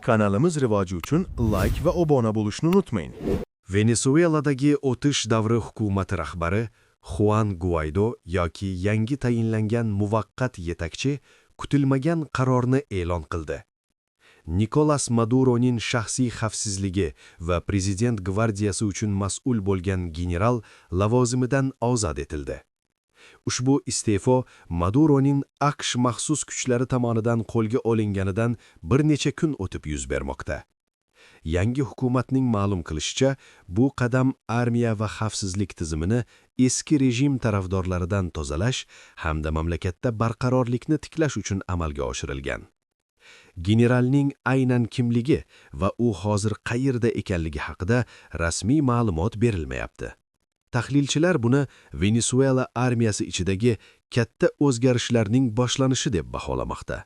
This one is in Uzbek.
Kanalimiz rivoji uchun like va obuna bo'lishni unutmang. Venesueladagi o'tish davri hukumati rahbari Juan Guaido yoki yangi tayinlangan muvaqqat yetakchi kutilmagan qarorni e'lon qildi. Nikolas Maduroning shaxsiy xavfsizligi va prezident gvardiyasi uchun mas'ul bo'lgan general lavozimidan ozod etildi. Ushbu iste'fo Maduroning AQSh maxsus kuchlari tomonidan qo'lga olinganidan bir necha kun o'tib yuz bermoqda. Yangi hukumatning ma'lum qilishicha, bu qadam armiya va xavfsizlik tizimini eski rejim tarafdorlaridan tozalash hamda mamlakatda barqarorlikni tiklash uchun amalga oshirilgan. Generalning aynan kimligi va u hozir qayerda ekanligi haqida rasmiy ma'lumot berilmayapti. Tahlilchilar buni Venesuela armiyasi ichidagi katta o'zgarishlarning boshlanishi deb baholamoqda.